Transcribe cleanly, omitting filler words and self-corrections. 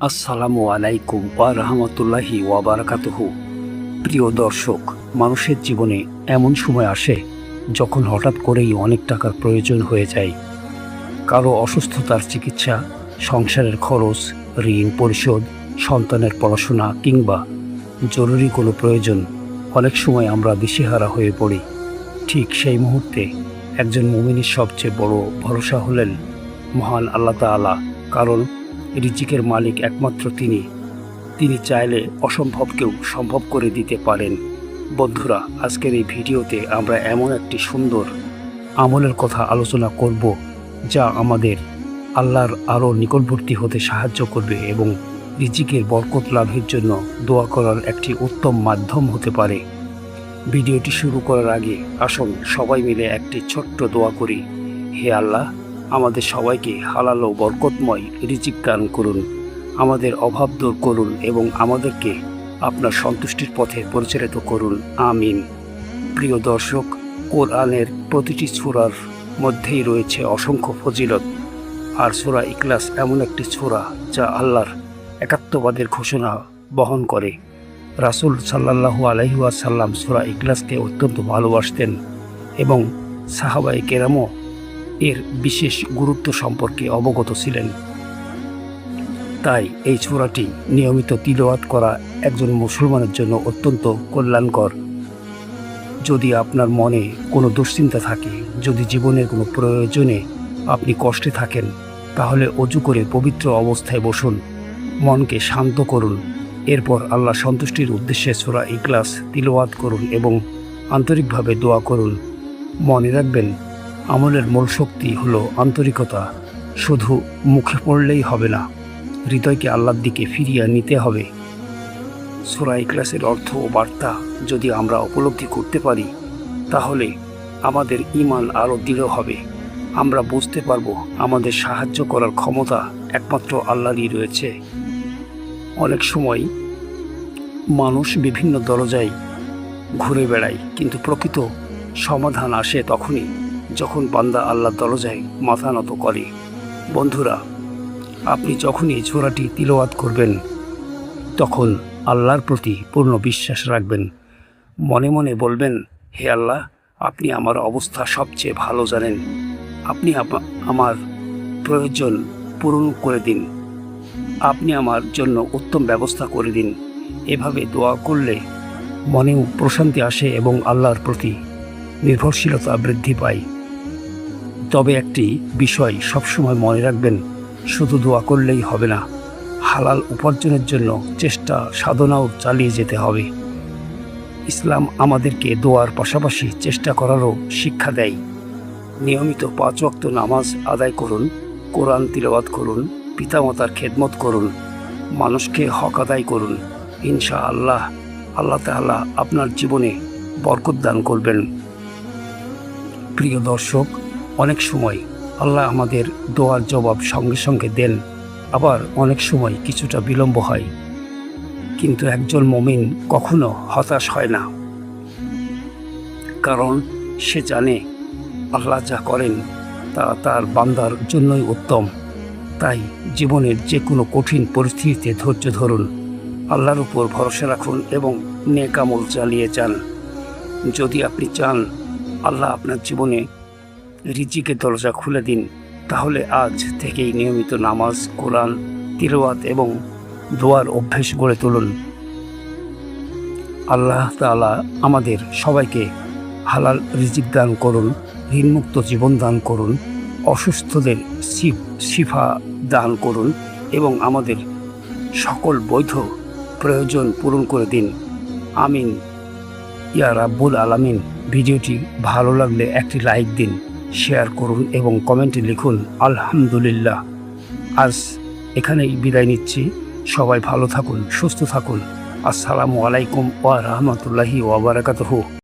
আসসালামু আলাইকুম ওয়া রাহমাতুল্লাহি ওয়া বারাকাতুহু। প্রিয় দর্শক, মানুষের জীবনে এমন সময় আসে যখন হঠাৎ করেই অনেক টাকার প্রয়োজন হয়ে যায়। কারো অসুস্থতার চিকিৎসা, সংসারের খরচ, ঋণ পরিশোধ, সন্তানের পড়াশোনা কিংবা জরুরি কোনো প্রয়োজন। অনেক সময় আমরা দিশেহারা হয়ে পড়ি। ঠিক সেই মুহূর্তে একজন মুমিনের সবচেয়ে বড় ভরসা হলেন মহান আল্লাহ তাআলা। কারণ রিজিকের মালিক একমাত্র তিনি চাইলে অসম্ভবকেও সম্ভব করে দিতে পারেন। বন্ধুরা, আজকের এই ভিডিওতে আমরা এমন একটি সুন্দর আমলের কথা আলোচনা করব যা আমাদের আল্লাহর আরও নিকটবর্তী হতে সাহায্য করবে এবং রিজিকের বরকত লাভের জন্য দোয়া করার একটি উত্তম মাধ্যম হতে পারে। ভিডিওটি শুরু করার আগে আসুন সবাই মিলে একটি ছোট্ট দোয়া করি। হে আল্লাহ, আমাদের সবাইকে হালাল ও বরকতময় রিজিক দান করুন, আমাদের অভাব দূর করুন এবং আমাদেরকে আপনার সন্তুষ্টির পথে পরিচালিত করুন। আমিন। প্রিয় দর্শক, কোরআনের প্রতিটি সূরার মধ্যেই রয়েছে অসংখ্য ফজিলত, আর সূরা ইখলাস এমন একটি সূরা যা আল্লাহর একাত্মবাদের ঘোষণা বহন করে। রাসূল সাল্লাল্লাহু আলাইহি ওয়াসাল্লাম সূরা ইখলাসকে অত্যন্ত ভালোবাসতেন এবং সাহাবায়ে কেরামও এর বিশেষ গুরুত্ব সম্পর্কে অবগত ছিলেন। তাই এই সূরাটি নিয়মিত তিলাওয়াত করা একজন মুসলমানের জন্য অত্যন্ত কল্যাণকর। যদি আপনার মনে কোনো দুশ্চিন্তা থাকে, যদি জীবনের কোনো প্রয়োজনে আপনি কষ্টে থাকেন, তাহলে অজু করে পবিত্র অবস্থায় বসুন, মনকে শান্ত করুন, এরপর আল্লাহ সন্তুষ্টির উদ্দেশ্যে সূরা ইখলাস তিলাওয়াত করুন এবং আন্তরিকভাবে দোয়া করুন। মনে রাখবেন, আমলের মূল শক্তি হলো আন্তরিকতা। শুধু মুখে পড়লেই হবে না, হৃদয়কে আল্লাহর দিকে ফিরিয়ে নিতে হবে। সূরা ইখলাসের অর্থ ও বার্তা যদি আমরা উপলব্ধি করতে পারি, তাহলে আমাদের ঈমান আরও দৃঢ় হবে। আমরা বুঝতে পারব আমাদের সাহায্য করার ক্ষমতা একমাত্র আল্লাহরই রয়েছে। অনেক সময় মানুষ বিভিন্ন দরজায় ঘুরে বেড়ায়, কিন্তু প্রকৃত সমাধান আসে তখনই যখন বান্দা আল্লাহর দরজায় মাথা নত করে। বন্ধুরা, আপনি যখনই এই সূরাটি তিলাওয়াত করবেন, তখন আল্লাহর প্রতি পূর্ণ বিশ্বাস রাখবেন। মনে মনে বলবেন, হে আল্লাহ, আপনি আমার অবস্থা সবচেয়ে ভালো জানেন। আপনি আমার প্রয়োজন পূরণ করে দিন, আপনি আমার জন্য উত্তম ব্যবস্থা করে দিন। এভাবে দোয়া করলে মনেও প্রশান্তি আসে এবং আল্লাহর প্রতি নির্ভরশীলতা বৃদ্ধি পায়। তবে একটি বিষয় সবসময় মনে রাখবেন, শুধু দোয়া করলেই হবে না, হালাল উপার্জনের জন্য চেষ্টা সাধনাও চালিয়ে যেতে হবে। ইসলাম আমাদেরকে দোয়ার পাশাপাশি চেষ্টা করারও শিক্ষা দেয়। নিয়মিত 5 ওয়াক্ত নামাজ আদায় করুন, কোরআন তিলাওয়াত করুন, পিতামাতার খেদমত করুন, মানুষকে হক আদায় করুন। ইনশাআল্লাহ আল্লাহ তাআলা আপনার জীবনে বরকত দান করবেন। প্রিয় দর্শক, অনেক সময় আল্লাহ আমাদের দোয়ার জবাব সঙ্গে সঙ্গে দেন, আবার অনেক সময় কিছুটা বিলম্ব হয়। কিন্তু একজন মুমিন কখনো হতাশ হয় না, কারণ সে জানে আল্লাহ যা করেন তা তার বান্দার জন্যই উত্তম। তাই জীবনের যে কোনো কঠিন পরিস্থিতিতে ধৈর্য ধরুন, আল্লাহর উপর ভরসা রাখুন এবং নেক আমল চালিয়ে যান। যদি আপনি চান আল্লাহ আপনার জীবনে রিজিকের দরজা খুলে দিন, তাহলে আজ থেকেই নিয়মিত নামাজ, কোরআন তিলাওয়াত এবং দোয়ার অভ্যেস গড়ে তুলুন। আল্লাহ তাআলা আমাদের সবাইকে হালাল রিজিক দান করুন, ঋণমুক্ত জীবন দান করুন, অসুস্থদের শিফা দান করুন এবং আমাদের সকল বৈধ প্রয়োজন পূরণ করে দিন। আমিন ইয়া রাব্বুল আলামিন। ভিডিওটি ভালো লাগলে একটি লাইক দিন, শেয়ার করুন এবং কমেন্টে লিখুন আলহামদুলিল্লাহ। আজ এখানেই বিদায় নিচ্ছি। সবাই ভালো থাকুন, সুস্থ থাকুন। আসসালামু আলাইকুম ওয়া রাহমাতুল্লাহি ওয়া বারাকাতুহু।